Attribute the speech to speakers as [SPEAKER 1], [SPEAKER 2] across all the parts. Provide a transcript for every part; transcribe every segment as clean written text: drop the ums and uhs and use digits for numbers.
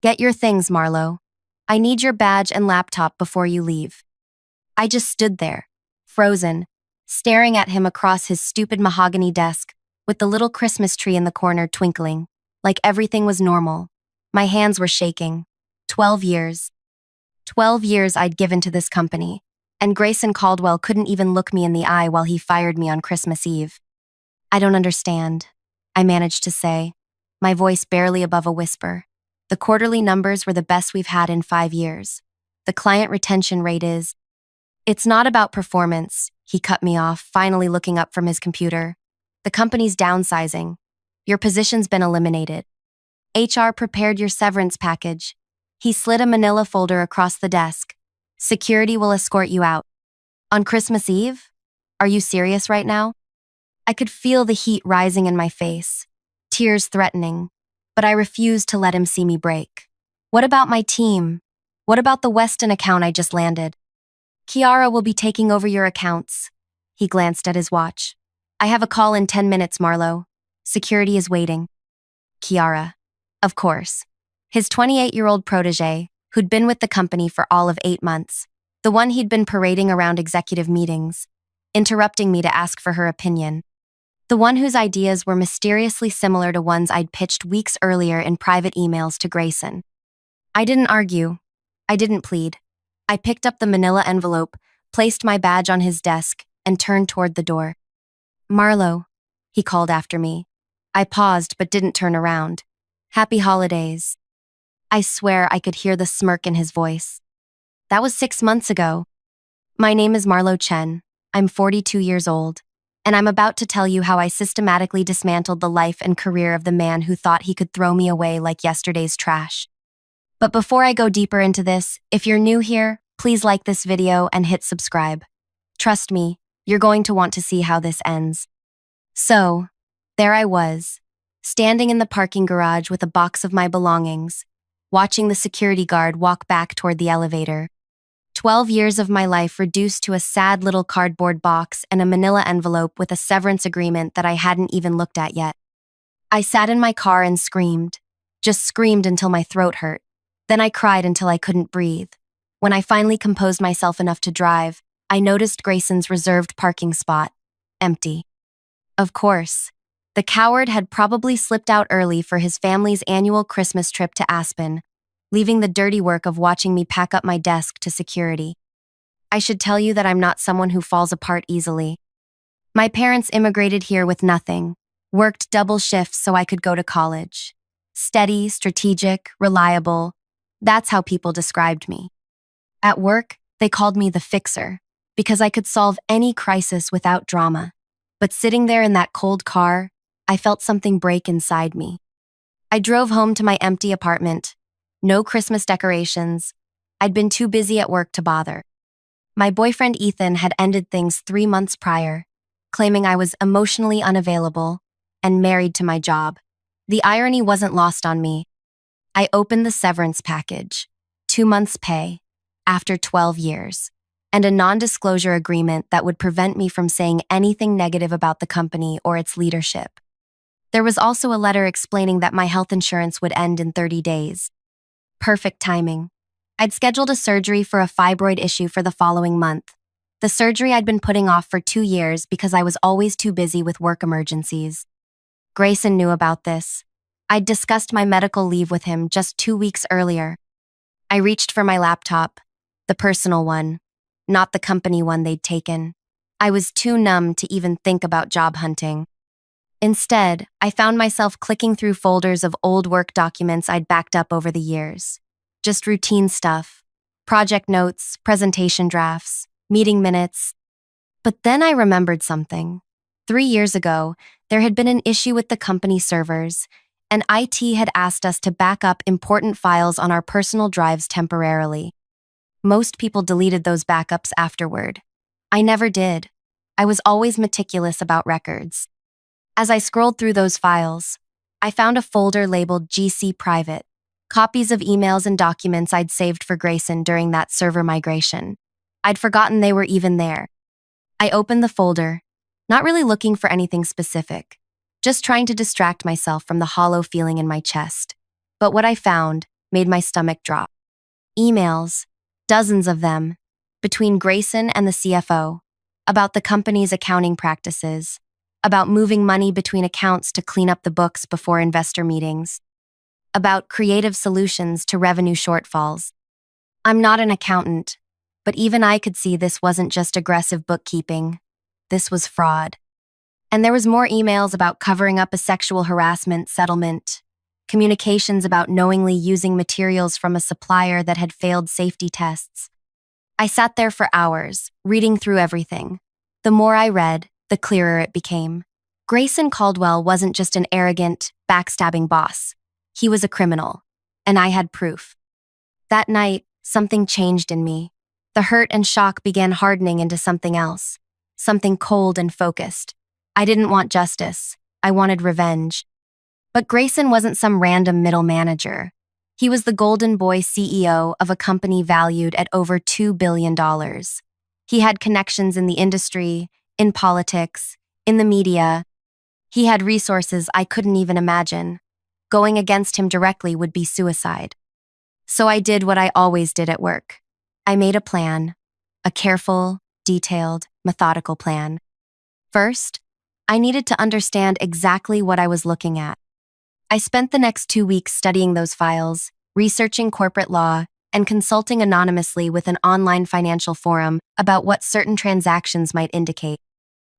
[SPEAKER 1] Get your things, Marlowe. I need your badge and laptop before you leave. I just stood there, frozen, staring at him across his stupid mahogany desk, with the little Christmas tree in the corner twinkling, like everything was normal. My hands were shaking. 12 years. 12 years I'd given to this company, and Grayson Caldwell couldn't even look me in the eye while he fired me on Christmas Eve. I don't understand, I managed to say, my voice barely above a whisper. The quarterly numbers were the best we've had in 5 years. The client retention rate is... It's not about performance, he cut me off, finally looking up from his computer. The company's downsizing. Your position's been eliminated. HR prepared your severance package. He slid a manila folder across the desk. Security will escort you out. On Christmas Eve? Are you serious right now? I could feel the heat rising in my face, tears threatening, but I refused to let him see me break. What about my team? What about the Weston account I just landed? Kiara will be taking over your accounts. He glanced at his watch. I have a call in 10 minutes, Marlowe. Security is waiting. Kiara. Of course. His 28-year-old protégé, who'd been with the company for all of 8 months, the one he'd been parading around executive meetings, interrupting me to ask for her opinion. The one whose ideas were mysteriously similar to ones I'd pitched weeks earlier in private emails to Grayson. I didn't argue. I didn't plead. I picked up the manila envelope, placed my badge on his desk, and turned toward the door. Marlowe, he called after me. I paused but didn't turn around. Happy holidays. I swear I could hear the smirk in his voice. That was 6 months ago. My name is Marlowe Chen. I'm 42 years old, and I'm about to tell you how I systematically dismantled the life and career of the man who thought he could throw me away like yesterday's trash. But before I go deeper into this, if you're new here, please like this video and hit subscribe. Trust me, you're going to want to see how this ends. So, there I was, standing in the parking garage with a box of my belongings, watching the security guard walk back toward the elevator. 12 years of my life reduced to a sad little cardboard box and a manila envelope with a severance agreement that I hadn't even looked at yet. I sat in my car and screamed, just screamed until my throat hurt. Then I cried until I couldn't breathe. When I finally composed myself enough to drive, I noticed Grayson's reserved parking spot, empty. Of course, the coward had probably slipped out early for his family's annual Christmas trip to Aspen, leaving the dirty work of watching me pack up my desk to security. I should tell you that I'm not someone who falls apart easily. My parents immigrated here with nothing, worked double shifts so I could go to college. Steady, strategic, reliable. That's how people described me. At work, they called me the fixer, because I could solve any crisis without drama. But sitting there in that cold car, I felt something break inside me. I drove home to my empty apartment. No Christmas decorations. I'd been too busy at work to bother. My boyfriend Ethan had ended things 3 months prior, claiming I was emotionally unavailable and married to my job. The irony wasn't lost on me. I opened the severance package, 2 months' pay, after 12 years, and a non-disclosure agreement that would prevent me from saying anything negative about the company or its leadership. There was also a letter explaining that my health insurance would end in 30 days. Perfect timing. I'd scheduled a surgery for a fibroid issue for the following month. The surgery I'd been putting off for 2 years because I was always too busy with work emergencies. Grayson knew about this. I'd discussed my medical leave with him just 2 weeks earlier. I reached for my laptop, the personal one, not the company one they'd taken. I was too numb to even think about job hunting. Instead, I found myself clicking through folders of old work documents I'd backed up over the years. Just routine stuff. Project notes, presentation drafts, meeting minutes. But then I remembered something. 3 years ago, there had been an issue with the company servers, and IT had asked us to back up important files on our personal drives temporarily. Most people deleted those backups afterward. I never did. I was always meticulous about records. As I scrolled through those files, I found a folder labeled GC Private, copies of emails and documents I'd saved for Grayson during that server migration. I'd forgotten they were even there. I opened the folder, not really looking for anything specific, just trying to distract myself from the hollow feeling in my chest. But what I found, made my stomach drop. Emails, dozens of them, between Grayson and the CFO, about the company's accounting practices, about moving money between accounts to clean up the books before investor meetings, about creative solutions to revenue shortfalls. I'm not an accountant, but even I could see this wasn't just aggressive bookkeeping. This was fraud. And there was more emails about covering up a sexual harassment settlement, communications about knowingly using materials from a supplier that had failed safety tests. I sat there for hours, reading through everything. The more I read, the clearer it became. Grayson Caldwell wasn't just an arrogant, backstabbing boss. He was a criminal, and I had proof. That night, something changed in me. The hurt and shock began hardening into something else, something cold and focused. I didn't want justice. I wanted revenge. But Grayson wasn't some random middle manager. He was the golden boy CEO of a company valued at over $2 billion. He had connections in the industry, in politics, in the media. He had resources I couldn't even imagine. Going against him directly would be suicide. So I did what I always did at work. I made a plan, a careful, detailed, methodical plan. First, I needed to understand exactly what I was looking at. I spent the next 2 weeks studying those files, researching corporate law, and consulting anonymously with an online financial forum about what certain transactions might indicate.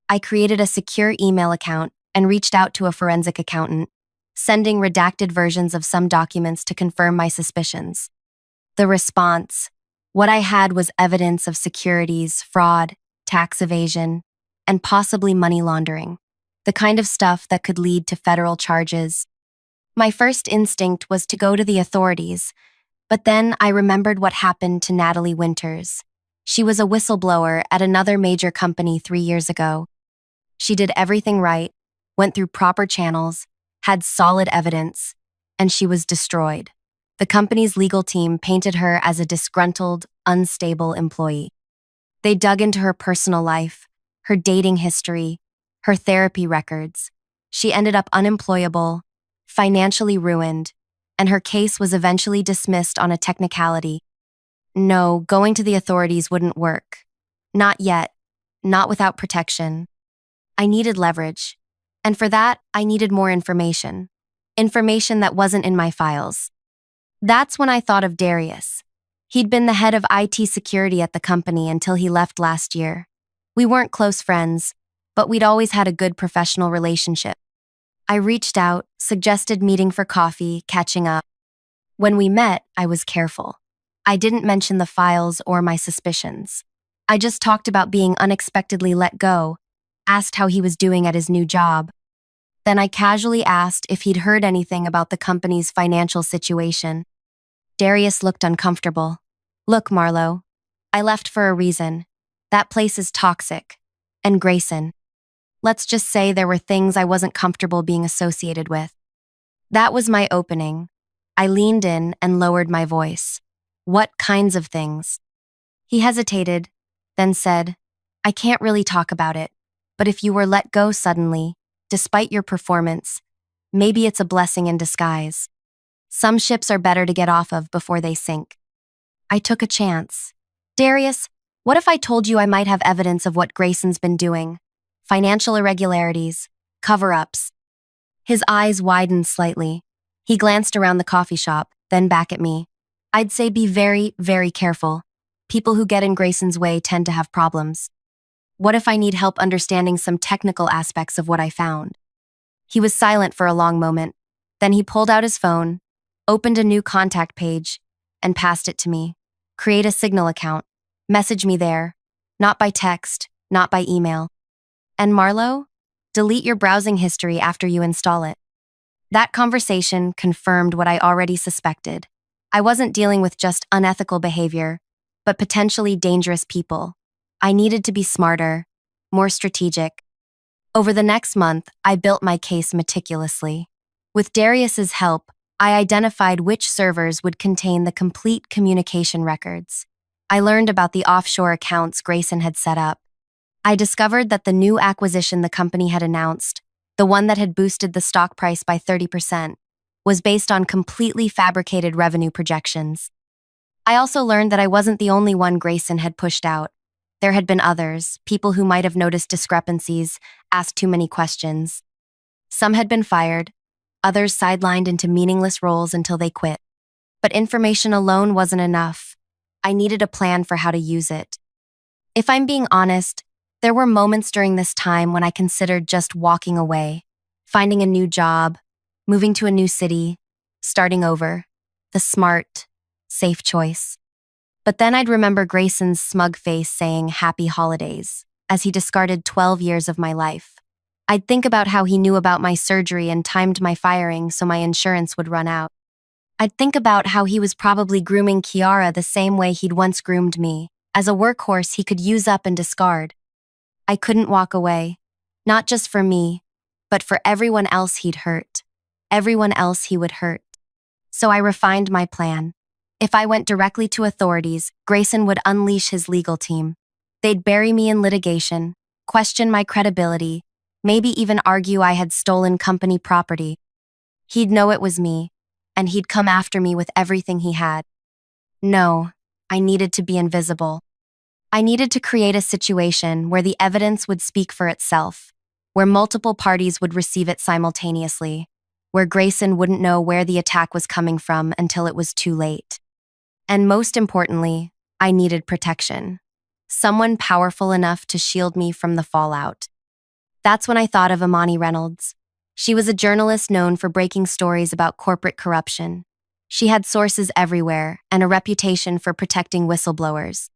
[SPEAKER 1] I created a secure email account and reached out to a forensic accountant, sending redacted versions of some documents to confirm my suspicions. The response: what I had was evidence of securities, fraud, tax evasion, and possibly money laundering, the kind of stuff that could lead to federal charges. My first instinct was to go to the authorities, but then I remembered what happened to Natalie Winters. She was a whistleblower at another major company 3 years ago. She did everything right, went through proper channels, had solid evidence, and she was destroyed. The company's legal team painted her as a disgruntled, unstable employee. They dug into her personal life, her dating history, her therapy records. She ended up unemployable, financially ruined, and her case was eventually dismissed on a technicality. No, going to the authorities wouldn't work. Not yet. Not without protection. I needed leverage. And for that, I needed more information. Information that wasn't in my files. That's when I thought of Darius. He'd been the head of IT security at the company until he left last year. We weren't close friends, but we'd always had a good professional relationship. I reached out, suggested meeting for coffee, catching up. When we met, I was careful. I didn't mention the files or my suspicions. I just talked about being unexpectedly let go, asked how he was doing at his new job. Then I casually asked if he'd heard anything about the company's financial situation. Darius looked uncomfortable. Look, Marlowe, I left for a reason. That place is toxic. And Grayson. Let's just say there were things I wasn't comfortable being associated with. That was my opening. I leaned in and lowered my voice. What kinds of things? He hesitated, then said, I can't really talk about it, but if you were let go suddenly, despite your performance, maybe it's a blessing in disguise. Some ships are better to get off of before they sink. I took a chance. Darius, what if I told you I might have evidence of what Grayson's been doing? Financial irregularities, cover-ups. His eyes widened slightly. He glanced around the coffee shop, then back at me. I'd say be very, very careful. People who get in Grayson's way tend to have problems. What if I need help understanding some technical aspects of what I found? He was silent for a long moment. Then he pulled out his phone, opened a new contact page, and passed it to me. Create a Signal account. Message me there. Not by text, not by email. And Marlowe, delete your browsing history after you install it. That conversation confirmed what I already suspected. I wasn't dealing with just unethical behavior, but potentially dangerous people. I needed to be smarter, more strategic. Over the next month, I built my case meticulously. With Darius's help, I identified which servers would contain the complete communication records. I learned about the offshore accounts Grayson had set up. I discovered that the new acquisition the company had announced, the one that had boosted the stock price by 30%, was based on completely fabricated revenue projections. I also learned that I wasn't the only one Grayson had pushed out. There had been others, people who might have noticed discrepancies, asked too many questions. Some had been fired, others sidelined into meaningless roles until they quit. But information alone wasn't enough. I needed a plan for how to use it. If I'm being honest, there were moments during this time when I considered just walking away, finding a new job, moving to a new city, starting over, the smart, safe choice. But then I'd remember Grayson's smug face saying happy holidays as he discarded 12 years of my life. I'd think about how he knew about my surgery and timed my firing so my insurance would run out. I'd think about how he was probably grooming Kiara the same way he'd once groomed me, as a workhorse he could use up and discard. I couldn't walk away, not just for me, but for everyone else he'd hurt, everyone else he would hurt. So I refined my plan. If I went directly to authorities, Grayson would unleash his legal team. They'd bury me in litigation, question my credibility, maybe even argue I had stolen company property. He'd know it was me, and he'd come after me with everything he had. No, I needed to be invisible. I needed to create a situation where the evidence would speak for itself, where multiple parties would receive it simultaneously, where Grayson wouldn't know where the attack was coming from until it was too late. And most importantly, I needed protection. Someone powerful enough to shield me from the fallout. That's when I thought of Imani Reynolds. She was a journalist known for breaking stories about corporate corruption. She had sources everywhere and a reputation for protecting whistleblowers.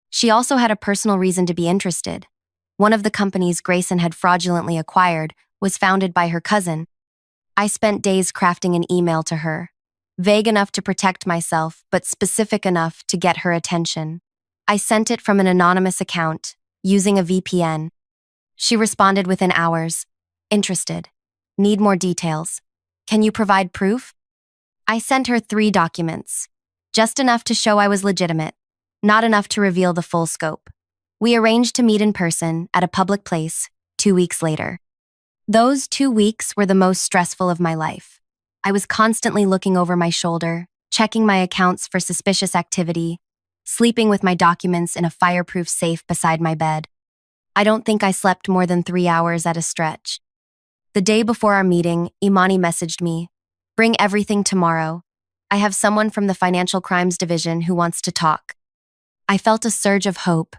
[SPEAKER 1] She also had a personal reason to be interested. One of the companies Grayson had fraudulently acquired was founded by her cousin. I spent days crafting an email to her, vague enough to protect myself, but specific enough to get her attention. I sent it from an anonymous account, using a VPN. She responded within hours. Interested. Need more details. Can you provide proof? I sent her 3 documents, just enough to show I was legitimate, not enough to reveal the full scope. We arranged to meet in person at a public place 2 weeks later. Those 2 weeks were the most stressful of my life. I was constantly looking over my shoulder, checking my accounts for suspicious activity, sleeping with my documents in a fireproof safe beside my bed. I don't think I slept more than 3 hours at a stretch. The day before our meeting, Imani messaged me, "Bring everything tomorrow. I have someone from the Financial Crimes Division who wants to talk." I felt a surge of hope.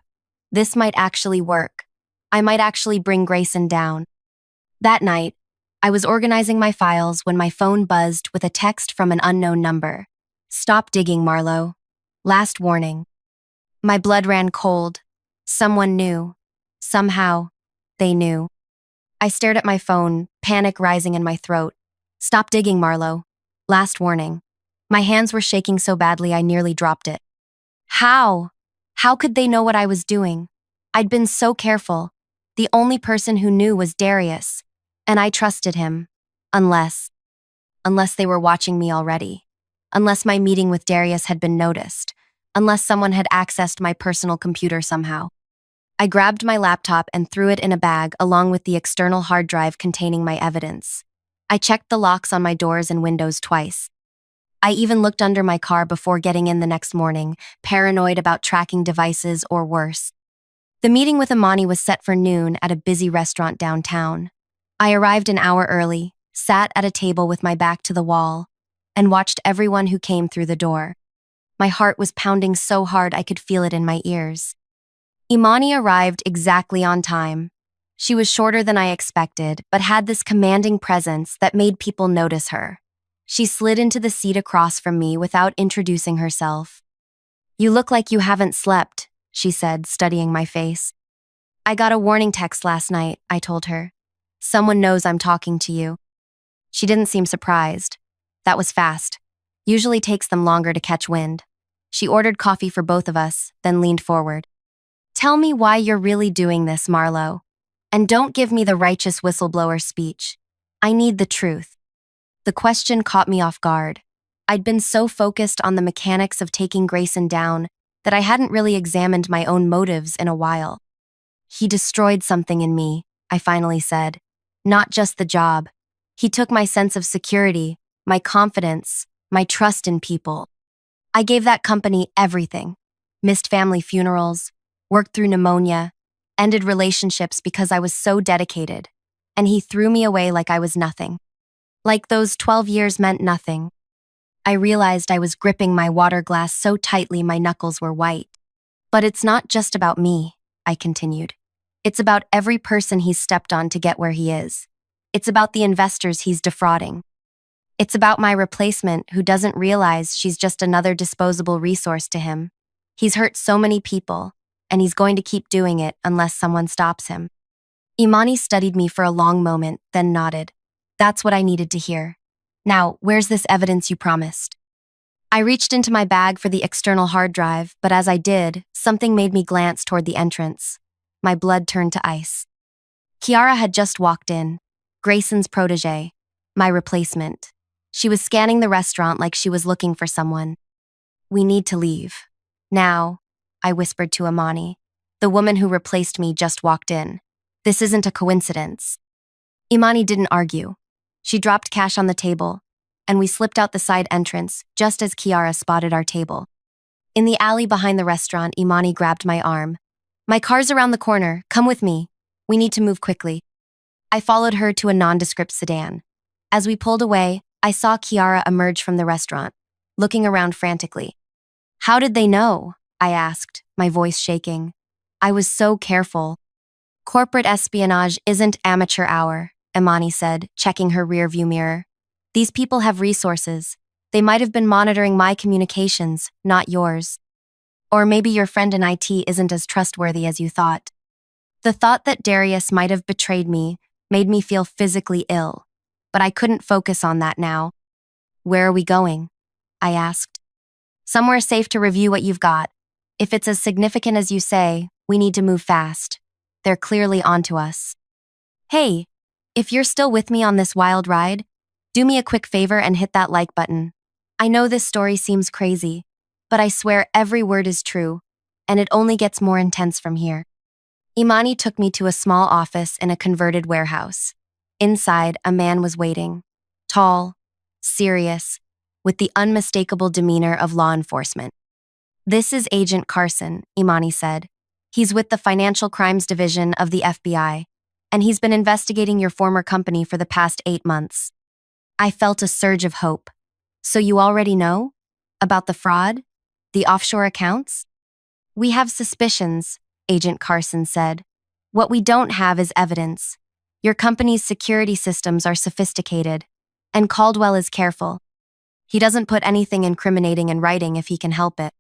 [SPEAKER 1] This might actually work. I might actually bring Grayson down. That night, I was organizing my files when my phone buzzed with a text from an unknown number. "Stop digging, Marlowe. Last warning." My blood ran cold. Someone knew. Somehow, they knew. I stared at my phone, panic rising in my throat. "Stop digging, Marlowe. Last warning." My hands were shaking so badly I nearly dropped it. How? How could they know what I was doing? I'd been so careful. The only person who knew was Darius, and I trusted him. Unless they were watching me already. Unless my meeting with Darius had been noticed. Unless someone had accessed my personal computer somehow. I grabbed my laptop and threw it in a bag along with the external hard drive containing my evidence. I checked the locks on my doors and windows twice. I even looked under my car before getting in the next morning, paranoid about tracking devices or worse. The meeting with Imani was set for noon at a busy restaurant downtown. I arrived an hour early, sat at a table with my back to the wall, and watched everyone who came through the door. My heart was pounding so hard I could feel it in my ears. Imani arrived exactly on time. She was shorter than I expected, but had this commanding presence that made people notice her. She slid into the seat across from me without introducing herself. "You look like you haven't slept," she said, studying my face. "I got a warning text last night," I told her. "Someone knows I'm talking to you." She didn't seem surprised. That was fast. Usually takes them longer to catch wind. She ordered coffee for both of us, then leaned forward. "Tell me why you're really doing this, Marlowe. And don't give me the righteous whistleblower speech. I need the truth." The question caught me off guard. I'd been so focused on the mechanics of taking Grayson down that I hadn't really examined my own motives in a while. "He destroyed something in me," I finally said. "Not just the job. He took my sense of security, my confidence, my trust in people. I gave that company everything. Missed family funerals, worked through pneumonia, ended relationships because I was so dedicated, and he threw me away like I was nothing. Like those 12 years meant nothing. I realized I was gripping my water glass so tightly my knuckles were white. But it's not just about me, I continued. It's about every person he's stepped on to get where he is. It's about the investors he's defrauding. It's about my replacement who doesn't realize she's just another disposable resource to him. He's hurt so many people, and he's going to keep doing it unless someone stops him. Imani studied me for a long moment, then nodded. That's what I needed to hear. Now, where's this evidence you promised? I reached into my bag for the external hard drive, but as I did, something made me glance toward the entrance. My blood turned to ice. Kiara had just walked in, Grayson's protégé, my replacement. She was scanning the restaurant like she was looking for someone. We need to leave. Now, I whispered to Imani. The woman who replaced me just walked in. This isn't a coincidence. Imani didn't argue. She dropped cash on the table, and we slipped out the side entrance just as Kiara spotted our table. In the alley behind the restaurant, Imani grabbed my arm. My car's around the corner. Come with me. We need to move quickly. I followed her to a nondescript sedan. As we pulled away, I saw Kiara emerge from the restaurant, looking around frantically. How did they know? I asked, my voice shaking. I was so careful. Corporate espionage isn't amateur hour, Imani said, checking her rearview mirror. These people have resources. They might have been monitoring my communications, not yours. Or maybe your friend in IT isn't as trustworthy as you thought. The thought that Darius might have betrayed me made me feel physically ill, but I couldn't focus on that now. Where are we going? I asked. Somewhere safe to review what you've got. If it's as significant as you say, we need to move fast. They're clearly onto us. Hey, if you're still with me on this wild ride, do me a quick favor and hit that like button. I know this story seems crazy, but I swear every word is true, and it only gets more intense from here. Imani took me to a small office in a converted warehouse. Inside, a man was waiting. Tall, serious, with the unmistakable demeanor of law enforcement. This is Agent Carson, Imani said. He's with the Financial Crimes Division of the FBI, and he's been investigating your former company for the past 8 months. I felt a surge of hope. So you already know? About the fraud? The offshore accounts? We have suspicions, Agent Carson said. What we don't have is evidence. Your company's security systems are sophisticated, and Caldwell is careful. He doesn't put anything incriminating in writing if he can help it.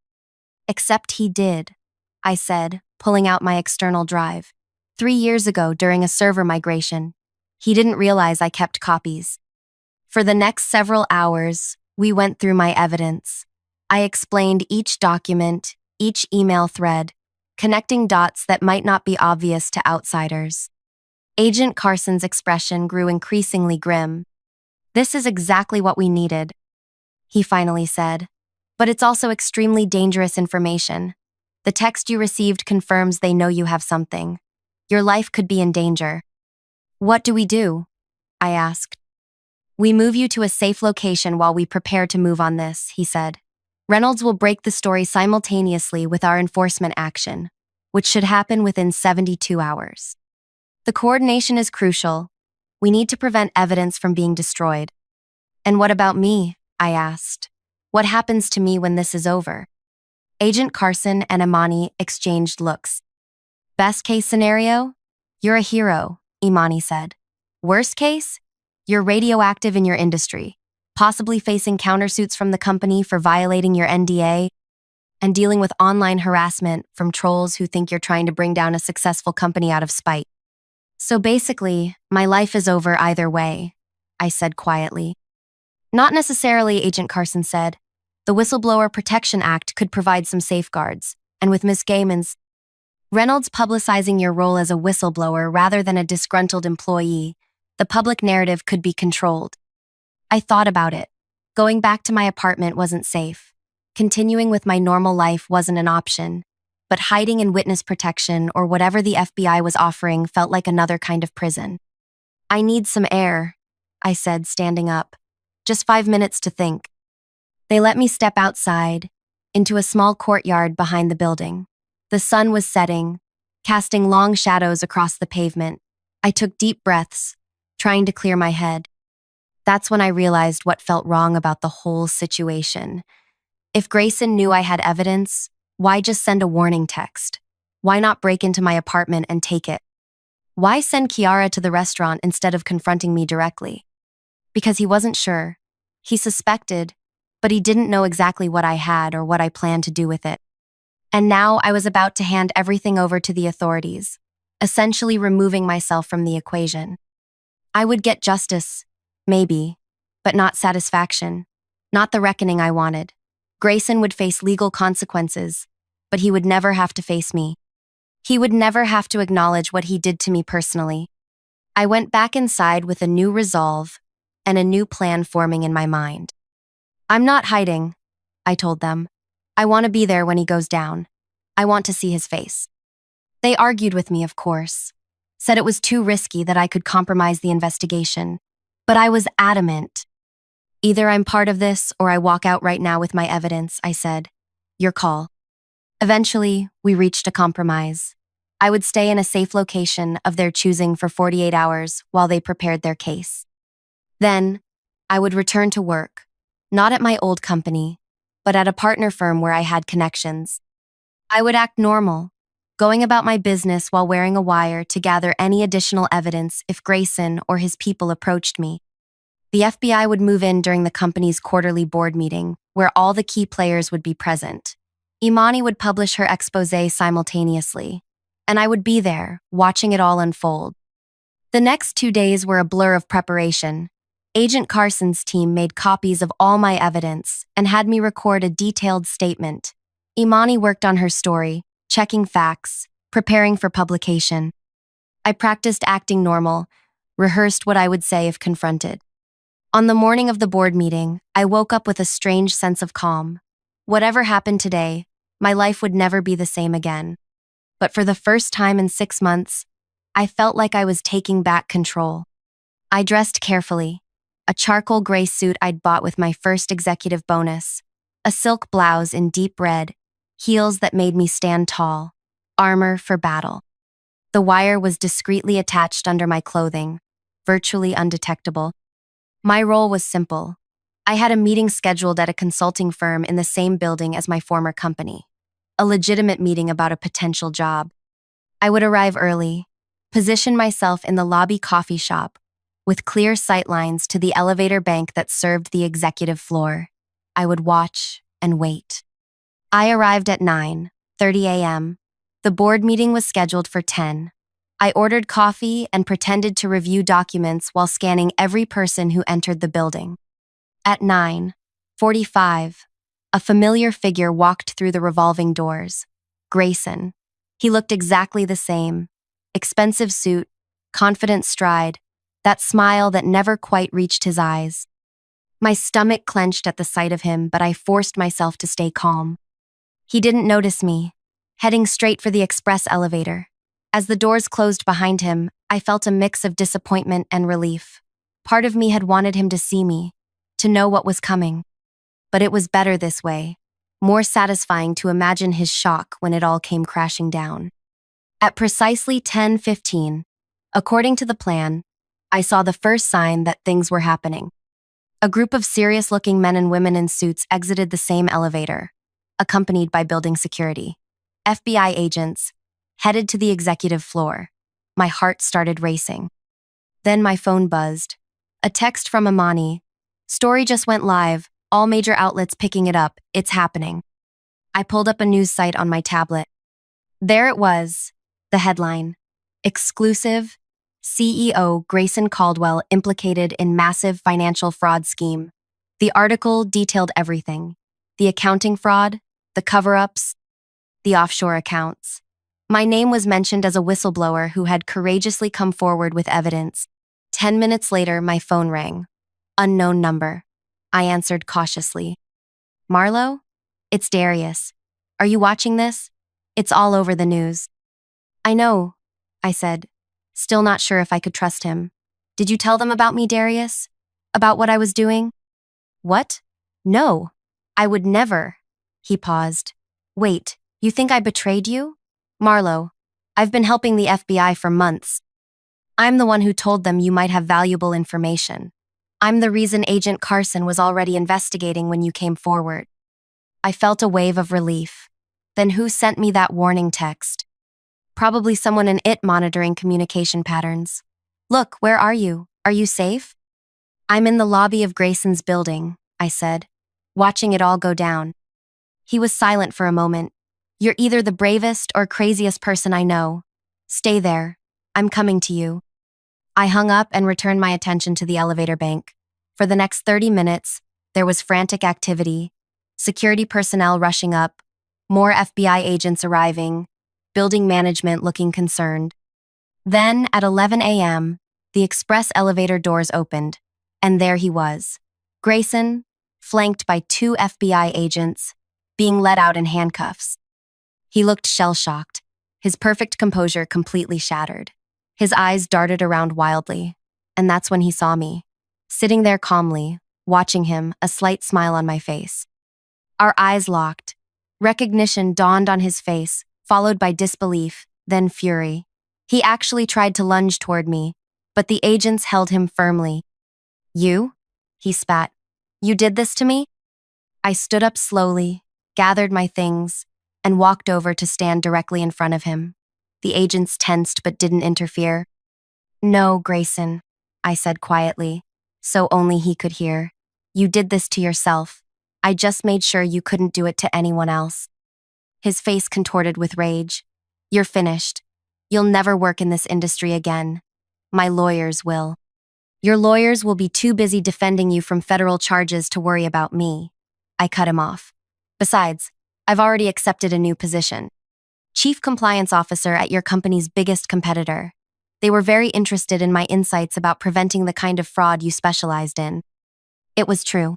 [SPEAKER 1] Except he did, I said, pulling out my external drive. 3 years ago, during a server migration, he didn't realize I kept copies. For the next several hours, we went through my evidence. I explained each document, each email thread, connecting dots that might not be obvious to outsiders. Agent Carson's expression grew increasingly grim. This is exactly what we needed, he finally said. But it's also extremely dangerous information. The text you received confirms they know you have something. Your life could be in danger. What do we do? I asked. We move you to a safe location while we prepare to move on this, he said. Reynolds will break the story simultaneously with our enforcement action, which should happen within 72 hours. The coordination is crucial. We need to prevent evidence from being destroyed. And what about me? I asked. What happens to me when this is over? Agent Carson and Imani exchanged looks. Best case scenario? You're a hero, Imani said. Worst case? You're radioactive in your industry, possibly facing countersuits from the company for violating your NDA, and dealing with online harassment from trolls who think you're trying to bring down a successful company out of spite. So basically, my life is over either way, I said quietly. Not necessarily, Agent Carson said. The Whistleblower Protection Act could provide some safeguards, and with Miss Gaiman's Reynolds publicizing your role as a whistleblower rather than a disgruntled employee, the public narrative could be controlled. I thought about it. Going back to my apartment wasn't safe. Continuing with my normal life wasn't an option, but hiding in witness protection or whatever the FBI was offering felt like another kind of prison. I need some air, I said, standing up. just 5 minutes to think. They let me step outside, into a small courtyard behind the building. The sun was setting, casting long shadows across the pavement. I took deep breaths, trying to clear my head. That's when I realized what felt wrong about the whole situation. If Grayson knew I had evidence, why just send a warning text? Why not break into my apartment and take it? Why send Kiara to the restaurant instead of confronting me directly? Because he wasn't sure. He suspected, but he didn't know exactly what I had or what I planned to do with it. And now I was about to hand everything over to the authorities, essentially removing myself from the equation. I would get justice, maybe, but not satisfaction, not the reckoning I wanted. Grayson would face legal consequences, but he would never have to face me. He would never have to acknowledge what he did to me personally. I went back inside with a new resolve and a new plan forming in my mind. I'm not hiding, I told them. I want to be there when he goes down. I want to see his face. They argued with me, of course, said it was too risky that I could compromise the investigation, but I was adamant. Either I'm part of this or I walk out right now with my evidence, I said. Your call. Eventually, we reached a compromise. I would stay in a safe location of their choosing for 48 hours while they prepared their case. Then, I would return to work, not at my old company, but at a partner firm where I had connections. I would act normal, going about my business while wearing a wire to gather any additional evidence if Grayson or his people approached me. The FBI would move in during the company's quarterly board meeting, where all the key players would be present. Imani would publish her exposé simultaneously, and I would be there, watching it all unfold. The next 2 days were a blur of preparation. Agent Carson's team made copies of all my evidence and had me record a detailed statement. Imani worked on her story, checking facts, preparing for publication. I practiced acting normal, rehearsed what I would say if confronted. On the morning of the board meeting, I woke up with a strange sense of calm. Whatever happened today, my life would never be the same again. But for the first time in 6 months, I felt like I was taking back control. I dressed carefully, a charcoal gray suit I'd bought with my first executive bonus, a silk blouse in deep red, heels that made me stand tall, armor for battle. The wire was discreetly attached under my clothing, virtually undetectable. My role was simple. I had a meeting scheduled at a consulting firm in the same building as my former company, a legitimate meeting about a potential job. I would arrive early, position myself in the lobby coffee shop, with clear sightlines to the elevator bank that served the executive floor. I would watch and wait. I arrived at 9:30 a.m. The board meeting was scheduled for 10. I ordered coffee and pretended to review documents while scanning every person who entered the building. At 9:45, a familiar figure walked through the revolving doors. Grayson. He looked exactly the same. Expensive suit, confident stride, that smile that never quite reached his eyes. My stomach clenched at the sight of him, but I forced myself to stay calm. He didn't notice me, heading straight for the express elevator. As the doors closed behind him, I felt a mix of disappointment and relief. Part of me had wanted him to see me, to know what was coming. But it was better this way, more satisfying to imagine his shock when it all came crashing down. At precisely 10:15, according to the plan, I saw the first sign that things were happening. A group of serious-looking men and women in suits exited the same elevator, accompanied by building security. FBI agents headed to the executive floor. My heart started racing. Then my phone buzzed. A text from Imani. Story just went live, all major outlets picking it up, it's happening. I pulled up a news site on my tablet. There it was, the headline. Exclusive, CEO Grayson Caldwell implicated in massive financial fraud scheme. The article detailed everything. The accounting fraud, the cover-ups, the offshore accounts. My name was mentioned as a whistleblower who had courageously come forward with evidence. 10 minutes later, my phone rang. Unknown number. I answered cautiously. Marlowe? It's Darius. Are you watching this? It's all over the news. I know, I said, still not sure if I could trust him. Did you tell them about me, Darius? About what I was doing? What? No. I would never. He paused. Wait, you think I betrayed you? Marlowe, I've been helping the FBI for months. I'm the one who told them you might have valuable information. I'm the reason Agent Carson was already investigating when you came forward. I felt a wave of relief. Then who sent me that warning text? Probably someone in IT monitoring communication patterns. Look, where are you? Are you safe? I'm in the lobby of Grayson's building, I said, watching it all go down. He was silent for a moment. You're either the bravest or craziest person I know. Stay there. I'm coming to you. I hung up and returned my attention to the elevator bank. For the next 30 minutes, there was frantic activity, security personnel rushing up, more FBI agents arriving, building management looking concerned. Then, at 11 a.m., the express elevator doors opened, and there he was, Grayson, flanked by 2 FBI agents, being let out in handcuffs. He looked shell-shocked, his perfect composure completely shattered. His eyes darted around wildly, and that's when he saw me, sitting there calmly, watching him, a slight smile on my face. Our eyes locked. Recognition dawned on his face, followed by disbelief, then fury. He actually tried to lunge toward me, but the agents held him firmly. You? He spat. You did this to me? I stood up slowly, gathered my things, and walked over to stand directly in front of him. The agents tensed but didn't interfere. No, Grayson, I said quietly, so only he could hear. You did this to yourself. I just made sure you couldn't do it to anyone else. His face contorted with rage. You're finished. You'll never work in this industry again. My lawyers will. Your lawyers will be too busy defending you from federal charges to worry about me. I cut him off. Besides, I've already accepted a new position. Chief Compliance Officer at your company's biggest competitor. They were very interested in my insights about preventing the kind of fraud you specialized in. It was true.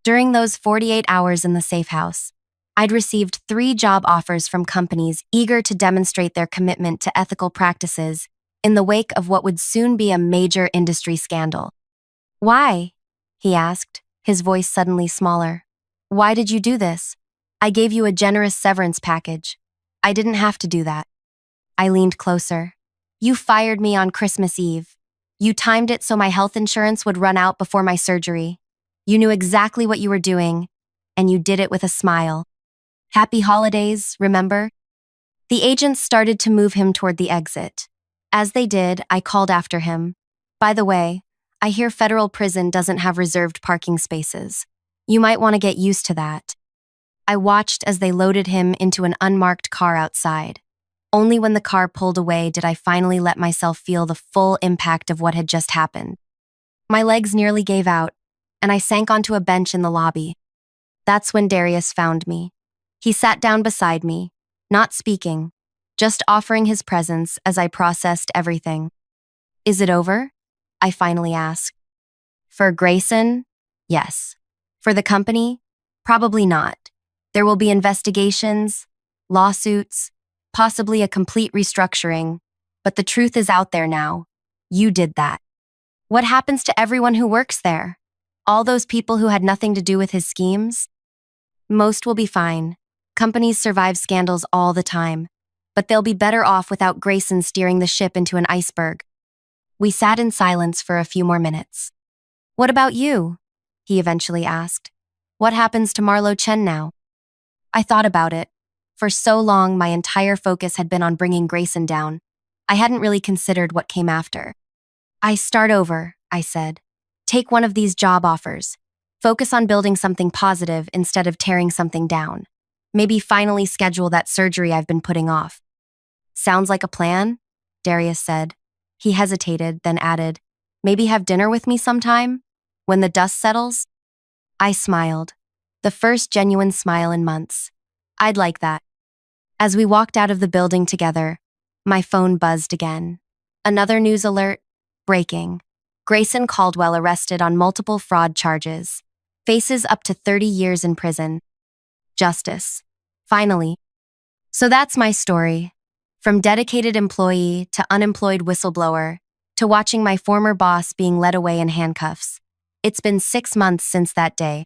[SPEAKER 1] During those 48 hours in the safe house, I'd received 3 job offers from companies eager to demonstrate their commitment to ethical practices in the wake of what would soon be a major industry scandal. Why? He asked, his voice suddenly smaller. Why did you do this? I gave you a generous severance package. I didn't have to do that. I leaned closer. You fired me on Christmas Eve. You timed it so my health insurance would run out before my surgery. You knew exactly what you were doing, and you did it with a smile. Happy holidays, remember? The agents started to move him toward the exit. As they did, I called after him. By the way, I hear federal prison doesn't have reserved parking spaces. You might want to get used to that. I watched as they loaded him into an unmarked car outside. Only when the car pulled away did I finally let myself feel the full impact of what had just happened. My legs nearly gave out, and I sank onto a bench in the lobby. That's when Darius found me. He sat down beside me, not speaking, just offering his presence as I processed everything. Is it over? I finally asked. For Grayson? Yes. For the company? Probably not. There will be investigations, lawsuits, possibly a complete restructuring, but the truth is out there now. You did that. What happens to everyone who works there? All those people who had nothing to do with his schemes? Most will be fine. Companies survive scandals all the time, but they'll be better off without Grayson steering the ship into an iceberg. We sat in silence for a few more minutes. What about you? He eventually asked. What happens to Marlowe Chen now? I thought about it. For so long, my entire focus had been on bringing Grayson down. I hadn't really considered what came after. I start over, I said. Take one of these job offers. Focus on building something positive instead of tearing something down. Maybe finally schedule that surgery I've been putting off. Sounds like a plan, Darius said. He hesitated, then added, maybe have dinner with me sometime? When the dust settles? I smiled. The first genuine smile in months. I'd like that. As we walked out of the building together, my phone buzzed again. Another news alert. Breaking. Grayson Caldwell arrested on multiple fraud charges. Faces up to 30 years in prison. Justice. Finally. So that's my story. From dedicated employee to unemployed whistleblower, to watching my former boss being led away in handcuffs. It's been 6 months since that day.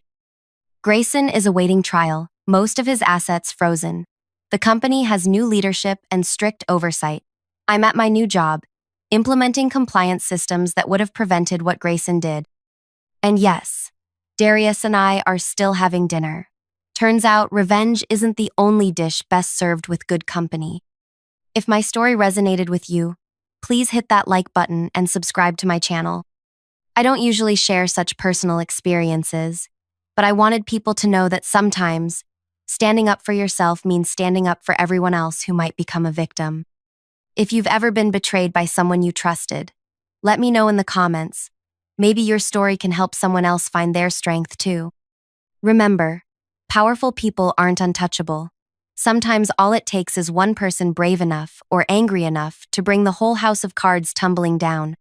[SPEAKER 1] Grayson is awaiting trial, most of his assets frozen. The company has new leadership and strict oversight. I'm at my new job, implementing compliance systems that would have prevented what Grayson did. And yes, Darius and I are still having dinner. Turns out revenge isn't the only dish best served with good company. If my story resonated with you, please hit that like button and subscribe to my channel. I don't usually share such personal experiences, but I wanted people to know that sometimes standing up for yourself means standing up for everyone else who might become a victim. If you've ever been betrayed by someone you trusted, let me know in the comments. Maybe your story can help someone else find their strength too. Remember, powerful people aren't untouchable. Sometimes all it takes is one person brave enough or angry enough to bring the whole house of cards tumbling down.